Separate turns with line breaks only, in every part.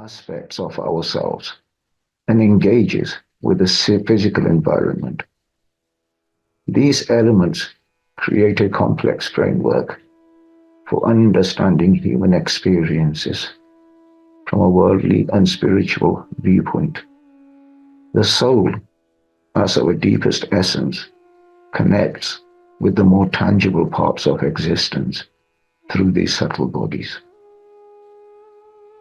aspects of ourselves and engages with the physical environment. These elements create a complex framework for understanding human experiences from a worldly and spiritual viewpoint. The soul, as our deepest essence, connects with the more tangible parts of existence through these subtle bodies.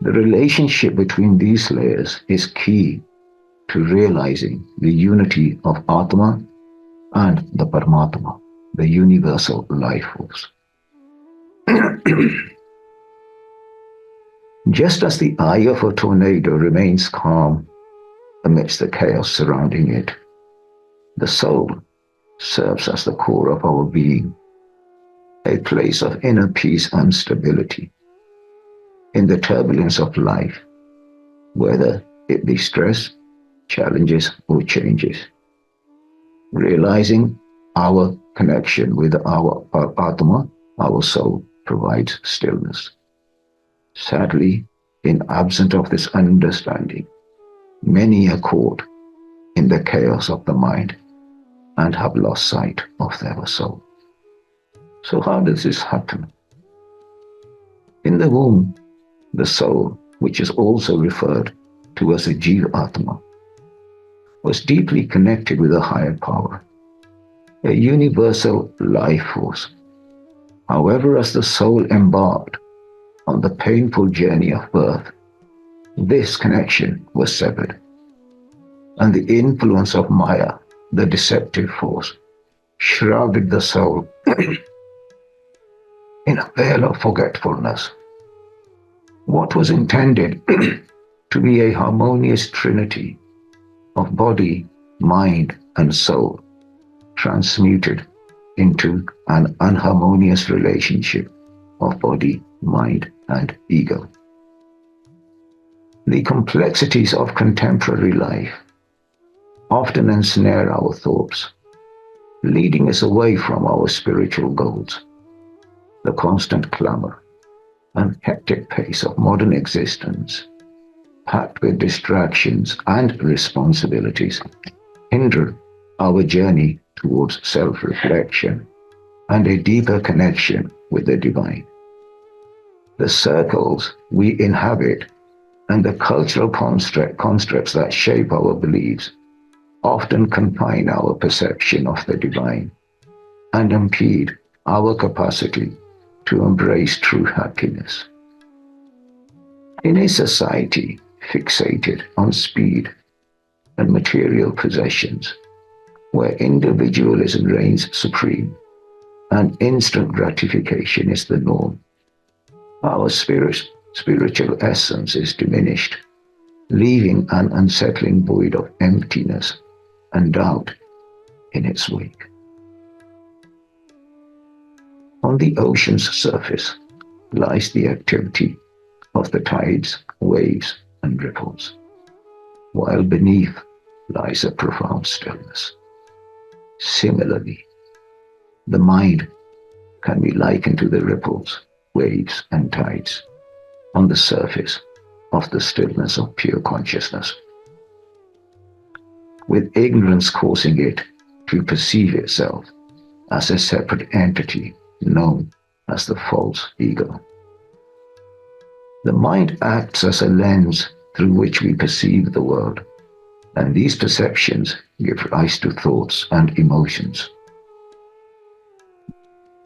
The relationship between these layers is key to realizing the unity of Atma and the Paramatma, the universal life force. Just as the eye of a tornado remains calm amidst the chaos surrounding it, the soul serves as the core of our being, a place of inner peace and stability. In the turbulence of life, whether it be stress, challenges, or changes, realizing our connection with our Atma, our soul, provides stillness. Sadly, in absence of this understanding, many are caught in the chaos of the mind and have lost sight of their soul. So how does this happen? In the womb, the soul, which is also referred to as a Jiva Atma, was deeply connected with a higher power, a universal life force. However, as the soul embarked on the painful journey of birth, this connection was severed, and the influence of Maya, the deceptive force, shrouded the soul in a veil of forgetfulness. What was intended to be a harmonious trinity of body, mind, and soul transmuted into an unharmonious relationship of body, mind, and ego. The complexities of contemporary life often ensnare our thoughts, leading us away from our spiritual goals. The constant clamor and hectic pace of modern existence, packed with distractions and responsibilities, hinder our journey towards self-reflection and a deeper connection with the divine. The circles we inhabit and the cultural constructs that shape our beliefs often confine our perception of the divine and impede our capacity to embrace true happiness. In a society fixated on speed and material possessions, where individualism reigns supreme and instant gratification is the norm, our spiritual essence is diminished, leaving an unsettling void of emptiness and doubt in its wake. On the ocean's surface lies the activity of the tides, waves, and ripples, while beneath lies a profound stillness. Similarly, the mind can be likened to the ripples, waves, and tides on the surface of the stillness of pure consciousness, with ignorance causing it to perceive itself as a separate entity known as the false ego. The mind acts as a lens through which we perceive the world, and these perceptions give rise to thoughts and emotions.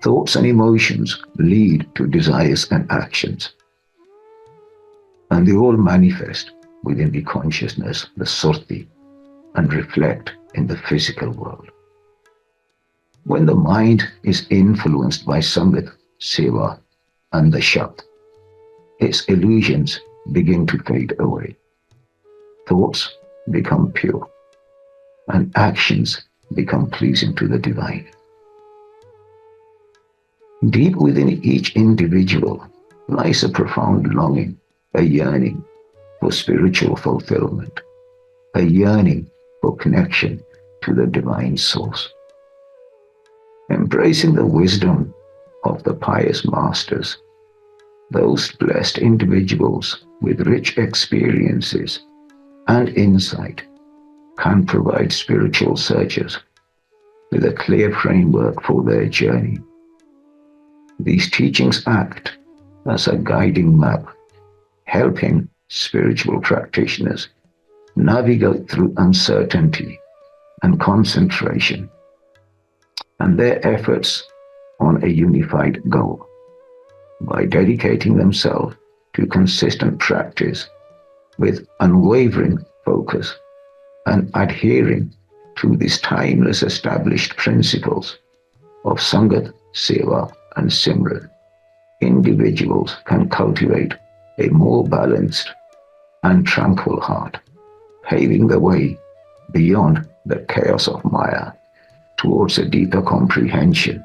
Thoughts and emotions lead to desires and actions, and they all manifest within the consciousness, the Surti, and reflect in the physical world. When the mind is influenced by Samvit, Seva, and the Shat, its illusions begin to fade away. Thoughts become pure, and actions become pleasing to the divine. Deep within each individual lies a profound longing, a yearning for spiritual fulfillment, a yearning for connection to the divine source. Embracing the wisdom of the pious masters, Those blessed individuals with rich experiences and insight can provide spiritual searchers with a clear framework for their journey. These teachings act as a guiding map, helping spiritual practitioners navigate through uncertainty and concentration and their efforts on a unified goal. By dedicating themselves to consistent practice with unwavering focus and adhering to these timeless established principles of Sangat, Seva, and Simran, individuals can cultivate a more balanced and tranquil heart, paving the way beyond the chaos of Maya towards a deeper comprehension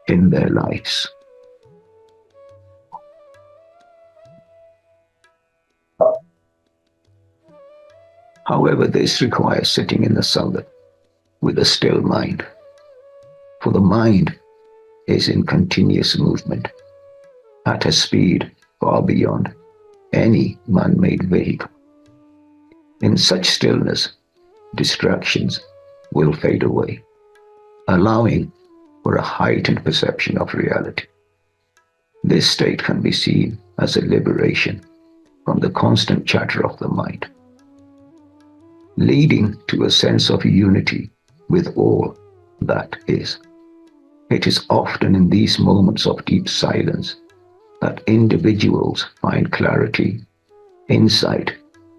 in their lives. However, this requires sitting in the Sangat with a still mind, for the mind is in continuous movement at a speed far beyond any man-made vehicle. In such stillness, distractions will fade away, allowing for a heightened perception of reality. This state can be seen as a liberation from the constant chatter of the mind, leading to a sense of unity with all that is. It is often in these moments of deep silence that individuals find clarity, insight,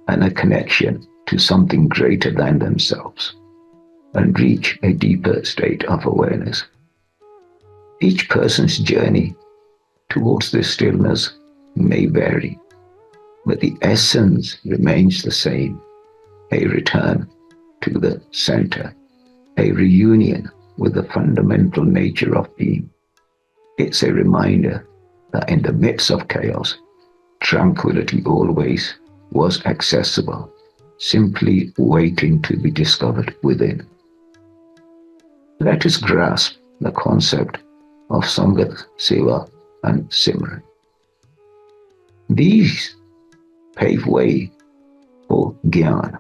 and a connection to something greater than themselves, and reach a deeper state of awareness. Each person's journey towards this stillness may vary, but the essence remains the same: a return to the center, a reunion with the fundamental nature of being. It's a reminder that in the midst of chaos, tranquility always was accessible, simply waiting to be discovered within. Let us grasp the concept of Sangat, Seva, and Simran. These pave way for Gyan,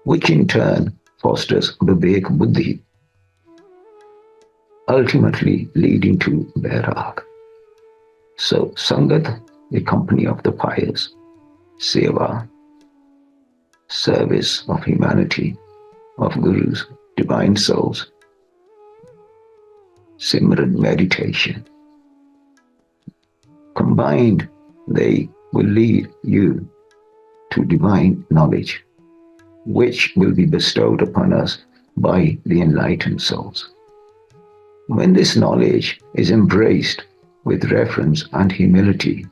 which in turn fosters Vivek Buddhi, ultimately leading to Vairag. So Sangat, the company of the pious; Seva, service of humanity, of gurus, divine souls; Simran, meditation. Combined, they will lead you to divine knowledge, which will be bestowed upon us by the enlightened souls. When this knowledge is embraced with reverence and humility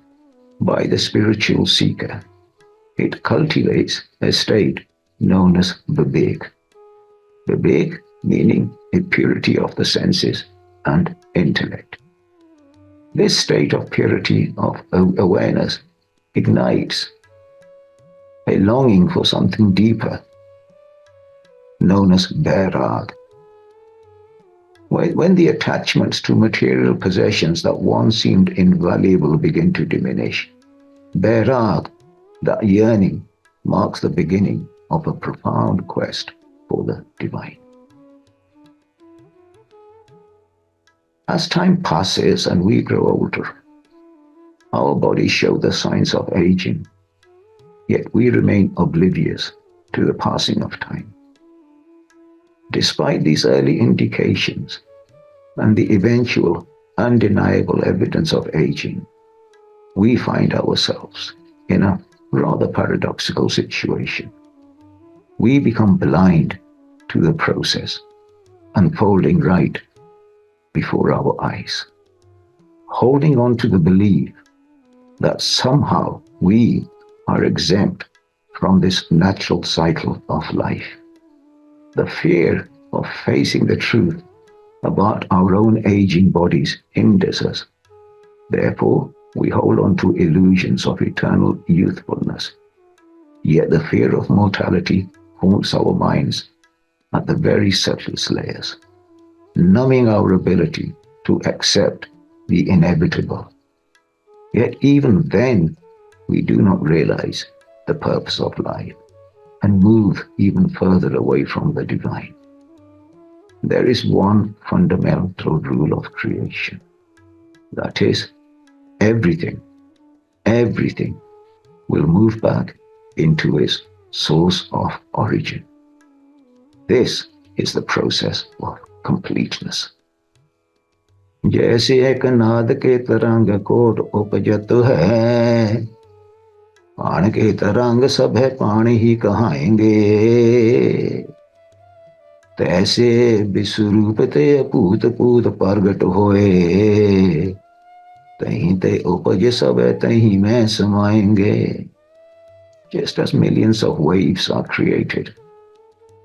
by the spiritual seeker, it cultivates a state known as Vivek. Vivek meaning a purity of the senses and intellect. This state of purity of awareness ignites a longing for something deeper, known as Vairag. When the attachments to material possessions that once seemed invaluable begin to diminish, Vairag, that yearning, marks the beginning of a profound quest for the divine. As time passes and we grow older, our bodies show the signs of aging, yet we remain oblivious to the passing of time. Despite these early indications and the eventual undeniable evidence of aging, we find ourselves in a rather paradoxical situation. We become blind to the process unfolding right before our eyes, holding on to the belief that somehow we are exempt from this natural cycle of life. The fear of facing the truth about our own aging bodies hinders us. Therefore, we hold on to illusions of eternal youthfulness. Yet the fear of mortality haunts our minds at the very subtlest layers, numbing our ability to accept the inevitable. Yet even then, we do not realize the purpose of life and move even further away from the divine. There is one fundamental rule of creation. That is, everything will move back into its source of origin. This is the process of completeness. जैसे एक नाद के तरंग coat उपजत है, पाण के तरंग सब है पानी ही कहाएंगे, तैसे विश्वरूप ते पूत पूत प्रगट होए, तहीं ते उपज सब है तहीं में समाएंगे. Just as millions of waves are created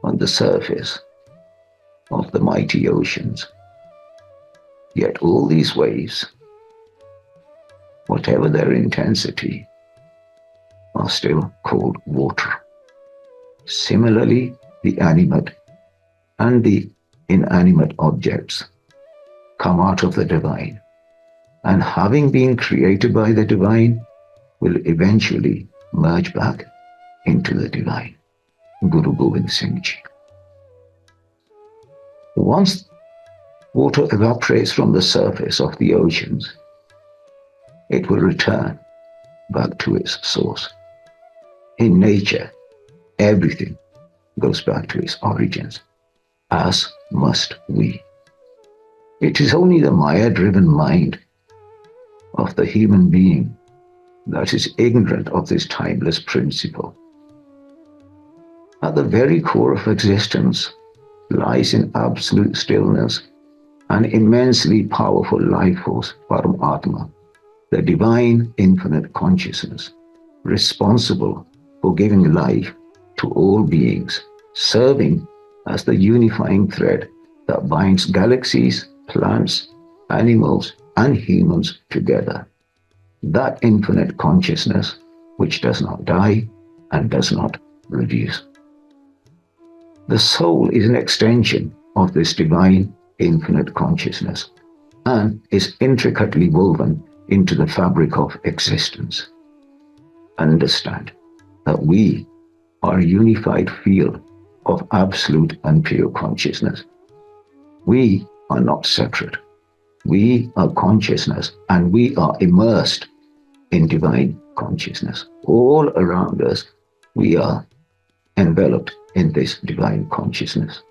on the surface of the mighty oceans, yet all these waves, whatever their intensity, are still called water. Similarly, the animate and the inanimate objects come out of the divine, and having been created by the divine, will eventually merge back into the divine. Guru Gobind Singh Ji. Once water evaporates from the surface of the oceans, it will return back to its source. In nature, everything goes back to its origins, as must we. It is only the Maya-driven mind of the human being that is ignorant of this timeless principle. At the very core of existence lies in absolute stillness an immensely powerful life force, Paramatma, the divine infinite consciousness, responsible for giving life to all beings, serving as the unifying thread that binds galaxies, plants, animals, and humans together. That infinite consciousness which does not die and does not reduce. The soul is an extension of this divine infinite consciousness and is intricately woven into the fabric of existence. Understand that we are a unified field of absolute and pure consciousness. We are not separate. We are consciousness, and we are immersed in divine consciousness. All around us, we are enveloped in this divine consciousness.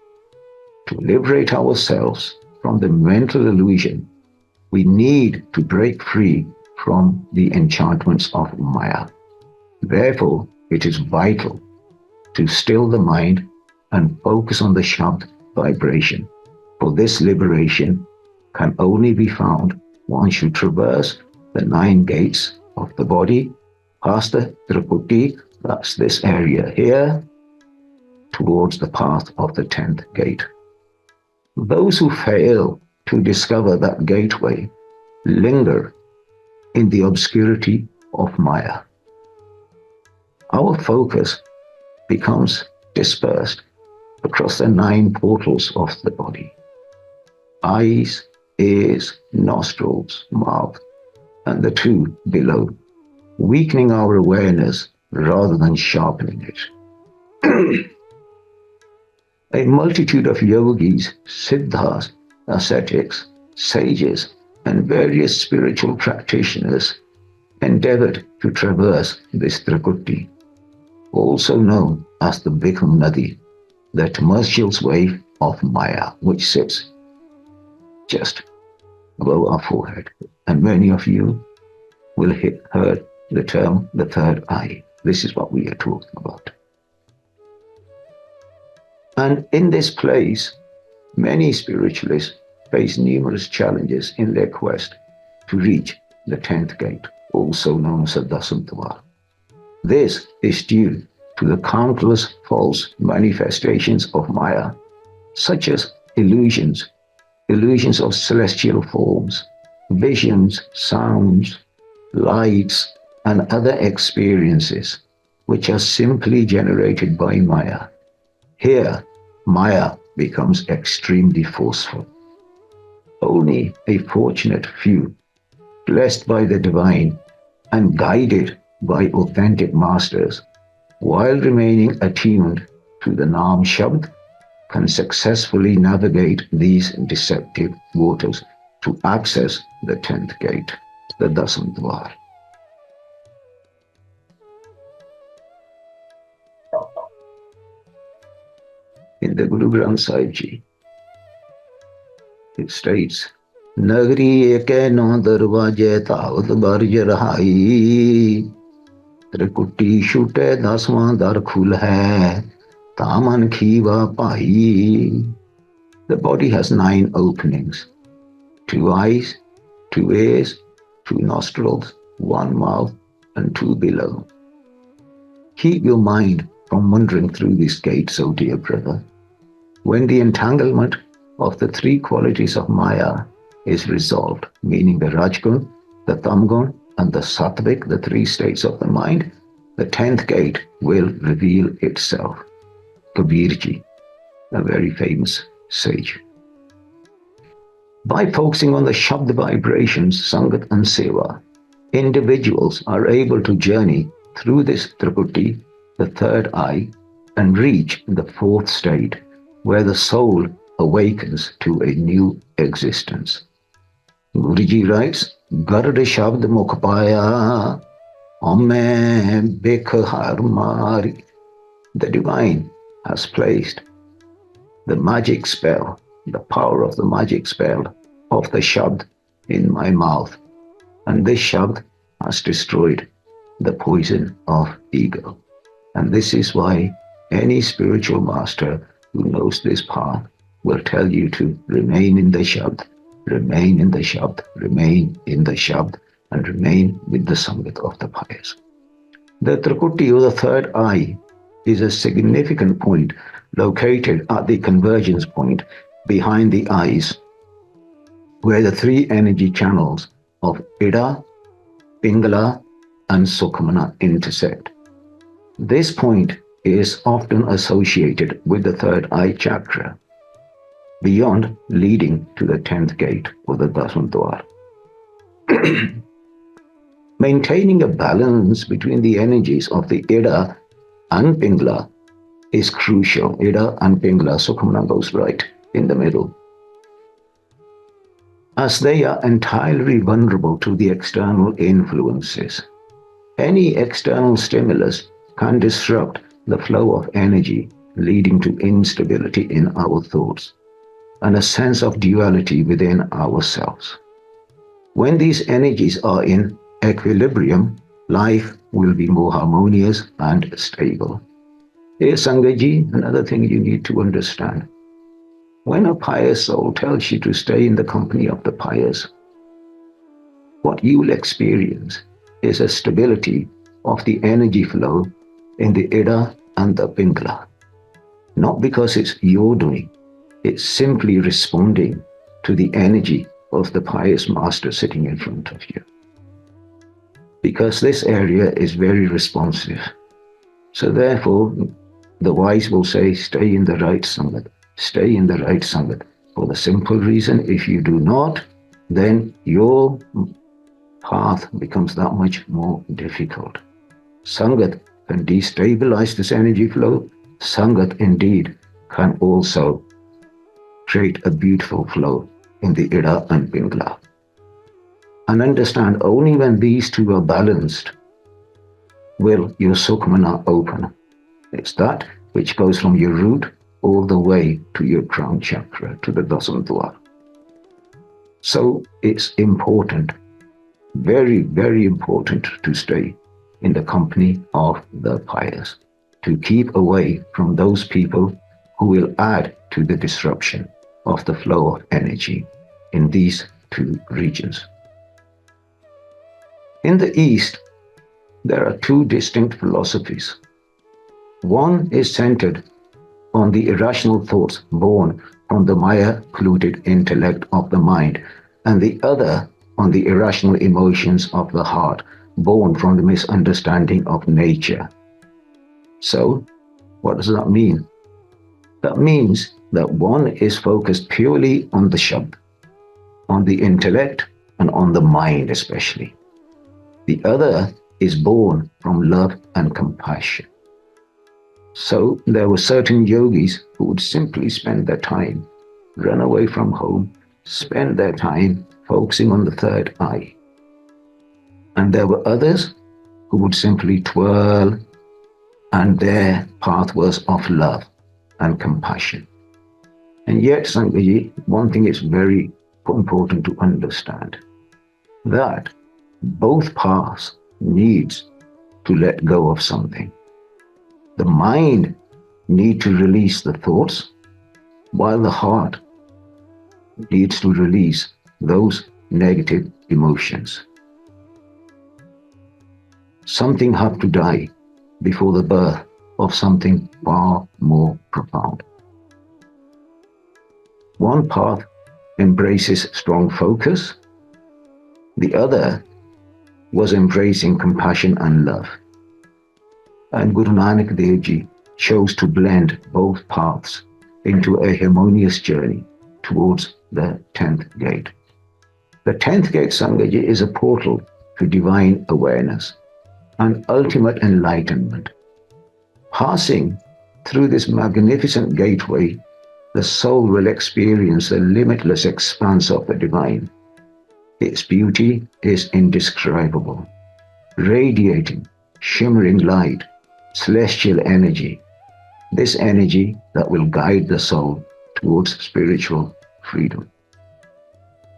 To liberate ourselves from the mental illusion, we need to break free from the enchantments of Maya. Therefore, it is vital to still the mind and focus on the Shabd vibration. For this liberation can only be found once you traverse the 9 gates of the body, past the Triputi, that's this area here, towards the path of the 10th gate. Those who fail to discover that gateway linger in the obscurity of Maya. Our focus becomes dispersed across the 9 portals of the body: eyes, ears, nostrils, mouth, and the 2 below, weakening our awareness rather than sharpening it. A multitude of yogis, siddhas, ascetics, sages, and various spiritual practitioners endeavored to traverse this Trikuti, also known as the Bhikkhu Nadi, the tumultuous wave of Maya, which sits just below our forehead. And many of you will heard the term the third eye. This is what we are talking about. And in this place, many spiritualists face numerous challenges in their quest to reach the 10th gate, also known as the Dasam Dwar. This is due to the countless false manifestations of Maya, such as illusions of celestial forms, visions, sounds, lights, and other experiences, which are simply generated by Maya. Here, Maya becomes extremely forceful. Only a fortunate few, blessed by the divine, and guided by authentic masters while remaining attuned to the Nam Shabd can successfully navigate these deceptive waters to access the 10th gate, the Dasam Dwar. In the Guru Granth Sahib Ji, it states, Nagri eke no darwaje tavat barj rahai, Trikuti shute daswaं dar khul hai, taman khiva pai. The body has 9 openings, 2 eyes, 2 ears, 2 nostrils, 1 mouth, and 2 below. Keep your mind from wandering through this gate, so dear brother. When the entanglement of the 3 qualities of Maya is resolved, meaning the Rajgun, the Tamgun, and the Sattvik, the 3 states of the mind, the 10th gate will reveal itself. Kabirji, a very famous sage. By focusing on the Shabd vibrations, Sangat and Seva, individuals are able to journey through this Trikuti, the 3rd eye, and reach the 4th state, where the soul awakens to a new existence. Guruji writes, Garad Shabd Mukhpaya, Ame Bekh Har Mari. The divine has placed the magic spell, the power of the magic spell of the Shabd in my mouth, and this Shabd has destroyed the poison of ego. And this is why any spiritual master who knows this path will tell you to remain in the Shabd, remain in the Shabd, remain in the Shabd, and remain with the Sangat of the pious. The Trikuti, or the 3rd eye, is a significant point located at the convergence point behind the eyes, where the 3 energy channels of Ida, Pingala, and Sukhmana intersect. This point is often associated with the 3rd eye chakra, beyond leading to the 10th gate or the Dasam Dwar. Maintaining a balance between the energies of the Ida and Pingala is crucial. Ida and Pingala, Sukhmana goes right in the middle, as they are entirely vulnerable to the external influences. Any external stimulus can disrupt the flow of energy, leading to instability in our thoughts and a sense of duality within ourselves. When these energies are in equilibrium, life will be more harmonious and stable. Here, Sangaji, another thing you need to understand. When a pious soul tells you to stay in the company of the pious, what you will experience is a stability of the energy flow in the Ida and the Pingala. Not because it's your doing, it's simply responding to the energy of the pious master sitting in front of you. Because this area is very responsive. So therefore, the wise will say, stay in the right Sangat, stay in the right Sangat. For the simple reason, if you do not, then your path becomes that much more difficult. Sangat can destabilize this energy flow. Sangat indeed can also create a beautiful flow in the Ida and Pingala. And understand, only when these 2 are balanced will your Sukhmana open. It's that which goes from your root all the way to your crown chakra, to the Dasam Dwar. So it's important, very, very important, to stay in the company of the pious, to keep away from those people who will add to the disruption of the flow of energy in these 2 regions. In the East, there are 2 distinct philosophies. One is centered on the irrational thoughts born from the Maya-polluted intellect of the mind, and the other on the irrational emotions of the heart born from the misunderstanding of nature. So, what does that mean? That means that one is focused purely on the Shabd, on the intellect, and on the mind especially. The other is born from love and compassion. So there were certain yogis who would simply spend their time, run away from home, spend their time focusing on the third eye. And there were others who would simply twirl, and their path was of love and compassion. And yet, Sangaji, one thing is very important to understand, that both paths needs to let go of something. The mind needs to release the thoughts, while the heart needs to release those negative emotions. Something has to die before the birth of something far more profound. One path embraces strong focus, the other was embracing compassion and love. And Guru Nanak Dev Ji chose to blend both paths into a harmonious journey towards the 10th gate. The 10th gate, Sangaji, is a portal to divine awareness and ultimate enlightenment. Passing through this magnificent gateway, the soul will experience the limitless expanse of the divine. Its beauty is indescribable, radiating, shimmering light, celestial energy. This energy that will guide the soul towards spiritual freedom.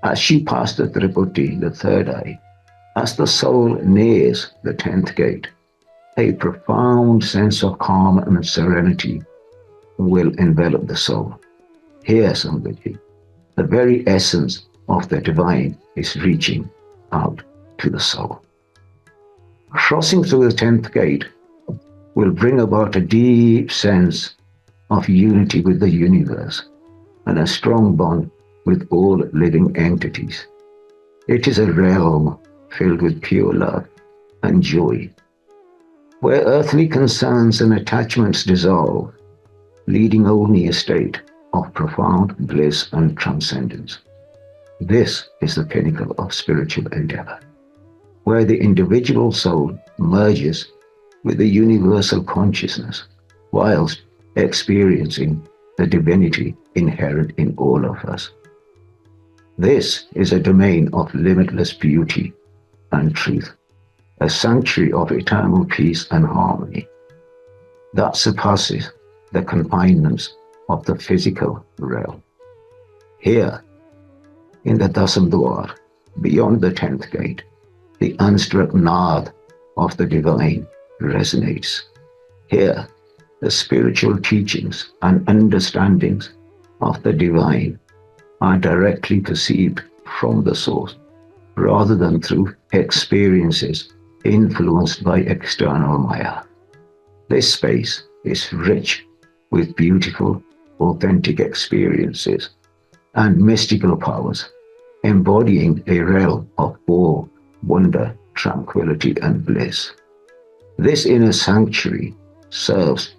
As she passed the Tripurti, the third eye, as the soul nears the 10th gate, a profound sense of calm and serenity will envelop the soul. Here, Sangaji, the very essence of the divine is reaching out to the soul. Crossing through the 10th gate will bring about a deep sense of unity with the universe and a strong bond with all living entities. It is a realm filled with pure love and joy, where earthly concerns and attachments dissolve, leading only a state of profound bliss and transcendence. This is the pinnacle of spiritual endeavor, where the individual soul merges with the universal consciousness whilst experiencing the divinity inherent in all of us. This is a domain of limitless beauty and truth, a sanctuary of eternal peace and harmony that surpasses the confinements of the physical realm. Here, in the Dasam Dwar, beyond the 10th gate, the unstruck naad of the divine resonates. Here, the spiritual teachings and understandings of the divine are directly perceived from the source, rather than through experiences influenced by external Maya. This space is rich with beautiful, authentic experiences and mystical powers, embodying a realm of awe, wonder, tranquility, and bliss. This inner sanctuary serves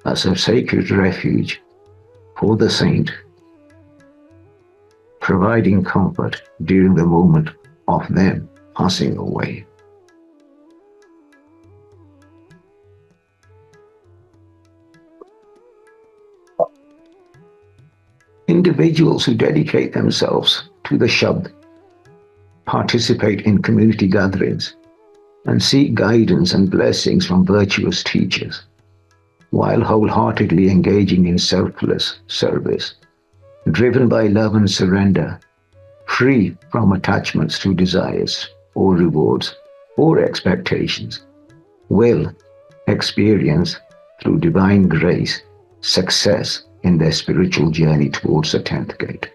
as a sacred refuge for the saint, providing comfort during the moment of them passing away. Individuals who dedicate themselves to the Shabd, participate in community gatherings, and seek guidance and blessings from virtuous teachers, while wholeheartedly engaging in selfless service, driven by love and surrender, free from attachments to desires or rewards or expectations, will experience through divine grace success in their spiritual journey towards the 10th gate.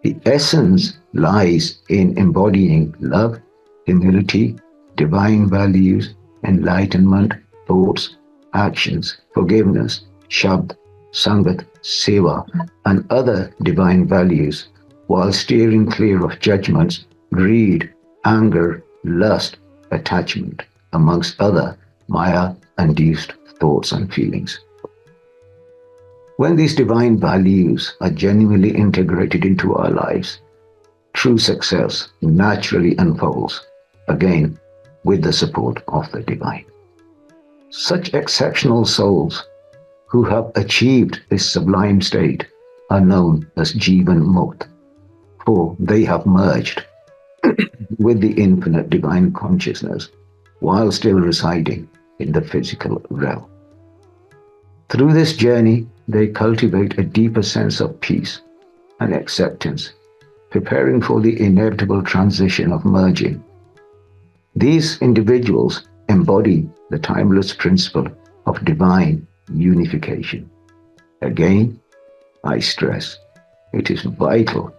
The essence lies in embodying love, humility, divine values, enlightenment, thoughts, actions, forgiveness, Shabd, Sangat, Seva, and other divine values, while steering clear of judgments, greed, anger, lust, attachment, amongst other Maya-induced thoughts and feelings. When these divine values are genuinely integrated into our lives, true success naturally unfolds. Again, with the support of the divine. Such exceptional souls who have achieved this sublime state are known as Jivan Mukht, for they have merged with the infinite divine consciousness while still residing in the physical realm. Through this journey, they cultivate a deeper sense of peace and acceptance, preparing for the inevitable transition of merging. These individuals embody the timeless principle of divine unification. Again, I stress, it is vital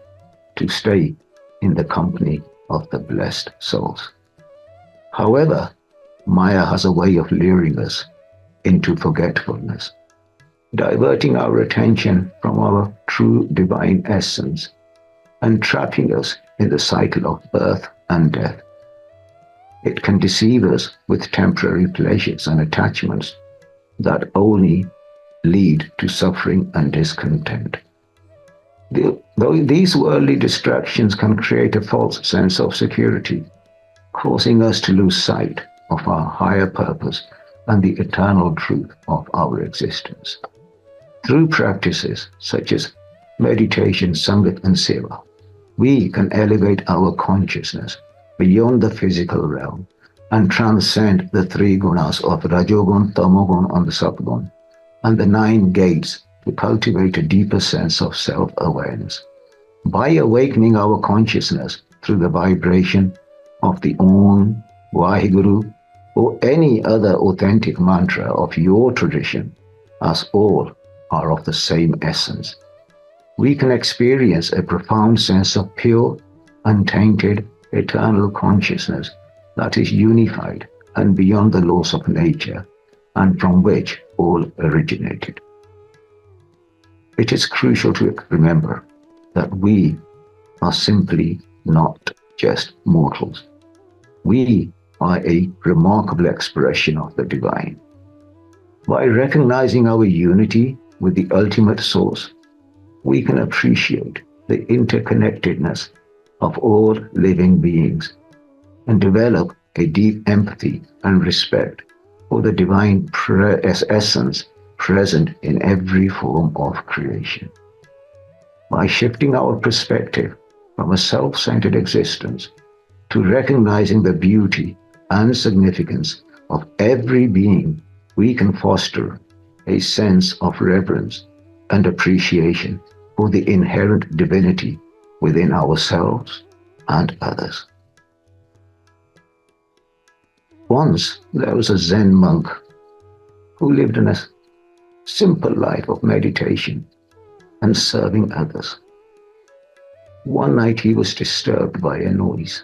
to stay in the company of the blessed souls. However, Maya has a way of luring us into forgetfulness, diverting our attention from our true divine essence and trapping us in the cycle of birth and death. It can deceive us with temporary pleasures and attachments that only lead to suffering and discontent. Though these worldly distractions can create a false sense of security, causing us to lose sight of our higher purpose and the eternal truth of our existence. Through practices such as meditation, sangat, and seva, we can elevate our consciousness beyond the physical realm and transcend the three gunas of Rajogun, Tamogun, and the Satgun, and the 9 gates to cultivate a deeper sense of self-awareness. By awakening our consciousness through the vibration of the Om, Vaheguru, or any other authentic mantra of your tradition, as all are of the same essence, we can experience a profound sense of pure, untainted, eternal consciousness that is unified and beyond the laws of nature and from which all originated. It is crucial to remember that we are simply not just mortals. We are a remarkable expression of the divine. By recognizing our unity with the ultimate source, we can appreciate the interconnectedness of all living beings and develop a deep empathy and respect for the divine essence present in every form of creation. By shifting our perspective from a self-centered existence to recognizing the beauty and significance of every being, we can foster a sense of reverence and appreciation for the inherent divinity within ourselves and others. Once there was a Zen monk who lived in a simple life of meditation and serving others. One night he was disturbed by a noise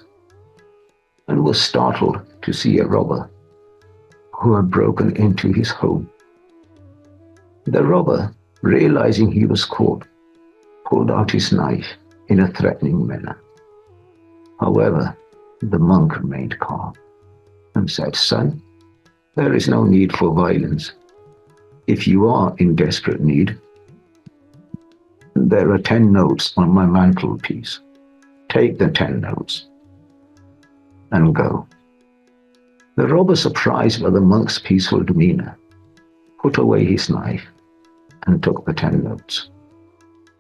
and was startled to see a robber who had broken into his home. The robber, realizing he was caught, pulled out his knife in a threatening manner. However, the monk remained calm and said, "Son, there is no need for violence. If you are in desperate need, there are 10 notes on my mantelpiece. Take the 10 notes and go." The robber, surprised by the monk's peaceful demeanor, put away his knife and took the 10 notes.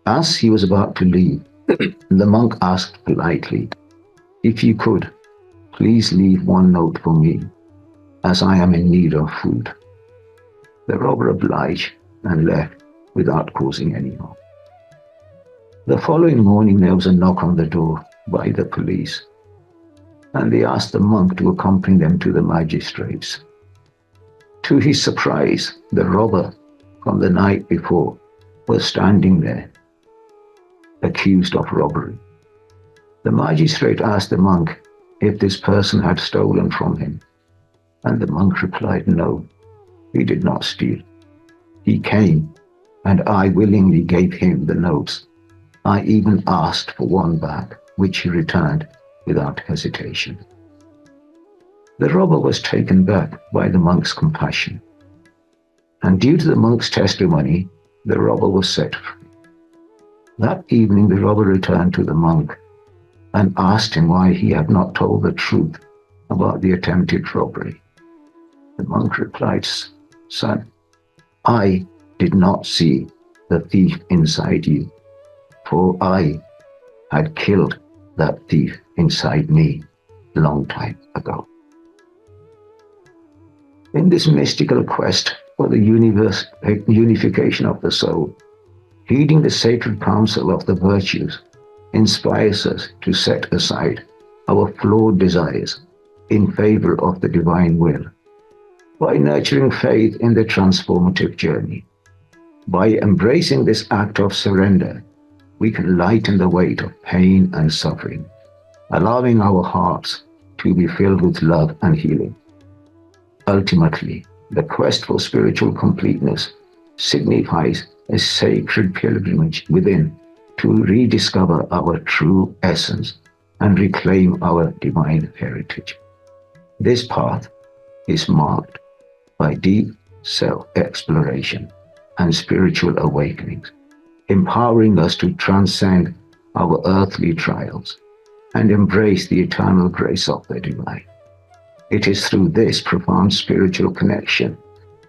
As he was about to leave, the monk asked politely, "If you could, please leave 1 note for me, as I am in need of food." The robber obliged and left without causing any harm. The following morning, there was a knock on the door by the police, and they asked the monk to accompany them to the magistrates. To his surprise, the robber from the night before was standing there, accused of robbery. The magistrate asked the monk if this person had stolen from him, and the monk replied, "No, he did not steal. He came, and I willingly gave him the notes. I even asked for 1 back, which he returned without hesitation." The robber was taken back by the monk's compassion, and due to the monk's testimony, the robber was set free. That evening, the robber returned to the monk and asked him why he had not told the truth about the attempted robbery. The monk replied, Son, I did not see the thief inside you, for I had killed that thief inside me long time ago. In this mystical quest for the unification of the soul, heeding the sacred counsel of the virtues inspires us to set aside our flawed desires in favor of the divine will. By nurturing faith in the transformative journey, by embracing this act of surrender, we can lighten the weight of pain and suffering, allowing our hearts to be filled with love and healing. Ultimately, the quest for spiritual completeness signifies a sacred pilgrimage within to rediscover our true essence and reclaim our divine heritage. This path is marked by deep self-exploration and spiritual awakenings, empowering us to transcend our earthly trials and embrace the eternal grace of the divine. It is through this profound spiritual connection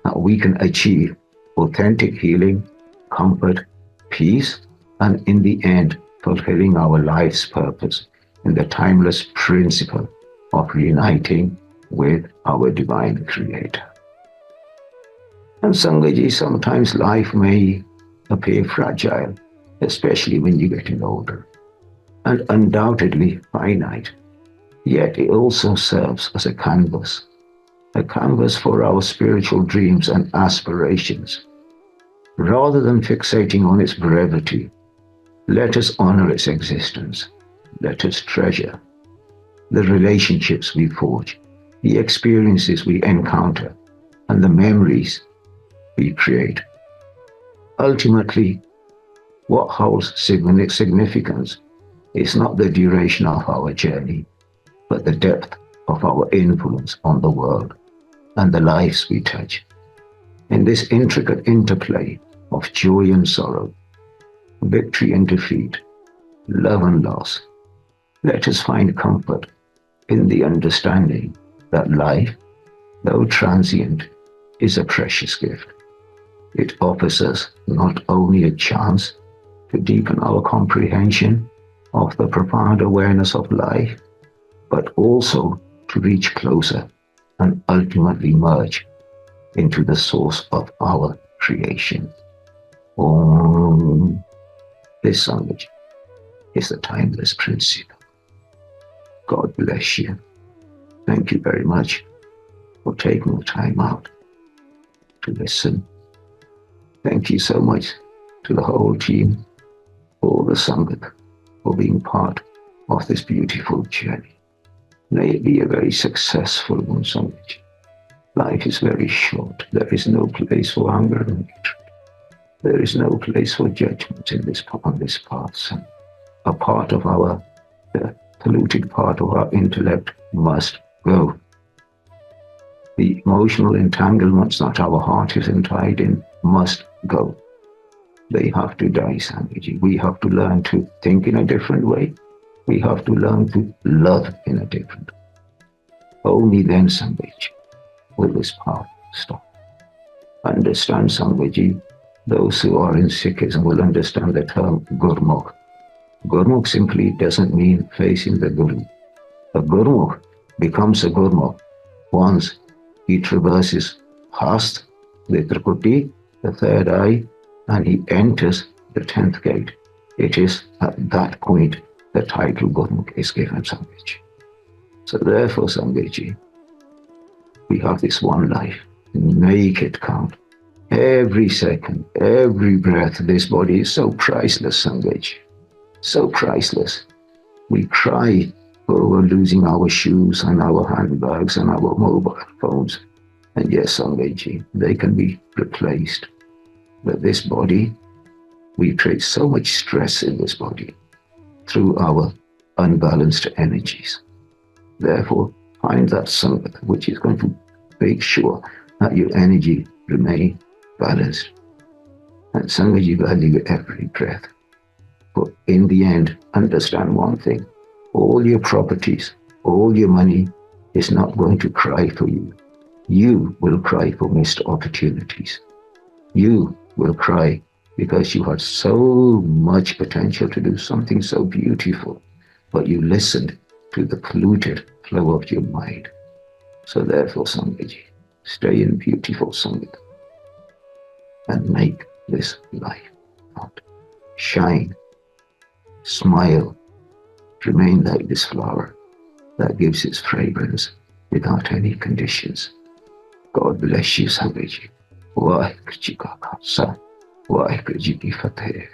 that we can achieve authentic healing, comfort, peace, and in the end, fulfilling our life's purpose in the timeless principle of reuniting with our divine creator. And Sangaji, sometimes life may appear fragile, especially when you're getting older, and undoubtedly finite. Yet it also serves as a canvas for our spiritual dreams and aspirations. Rather than fixating on its brevity, let us honor its existence. Let us treasure the relationships we forge, the experiences we encounter, and the memories we create. Ultimately, what holds significance is not the duration of our journey, but the depth of our influence on the world and the lives we touch. In this intricate interplay of joy and sorrow, victory and defeat, love and loss, let us find comfort in the understanding that life, though transient, is a precious gift. It offers us not only a chance to deepen our comprehension of the profound awareness of life, but also to reach closer and ultimately merge into the source of our creation. Om. This Sangaji is the timeless principle. God bless you. Thank you very much for taking the time out to listen. Thank you so much to the whole team, all the Sangat, for being part of this beautiful journey. May it be a very successful one, Sangaji. Life is very short. There is no place for anger and hatred. There is no place for judgment on this path, son. A part of the polluted part of our intellect must go. The emotional entanglements that our heart is entied in must go. They have to die, Sangaji. We have to learn to think in a different way. We have to learn to love in a different way. Only then, Sangaji, will this path stop. Understand, Sangaji, those who are in Sikhism will understand the term Gurmukh. Gurmukh simply doesn't mean facing the Guru. A Gurmukh becomes a Gurmukh once he traverses past the Trikuti, the third eye, and he enters the 10th gate. It is at that point the title Gurmukh is given, Sangaji. So therefore, Sangaji, we have this one life. Make it count. Every second, every breath, this body is so priceless, Sangaji. So priceless. We cry over losing our shoes and our handbags and our mobile phones. And yes, Sangaji, they can be replaced. But this body, we create so much stress in this body through our unbalanced energies. Therefore, find that Sangat which is going to make sure that your energy remain balanced. And Sangaji, value every breath. But in the end, understand one thing. All your properties, all your money is not going to cry for you. You will cry for missed opportunities. You will cry because you had so much potential to do something so beautiful, but you listened to the polluted flow of your mind. So therefore, somebody, stay in beautiful Sangha and make this life count. Shine, smile, remain like this flower that gives its fragrance without any conditions. God bless you, Sangha ji. Waheguru ji ka khalsa, Waheguru ji ki fateh.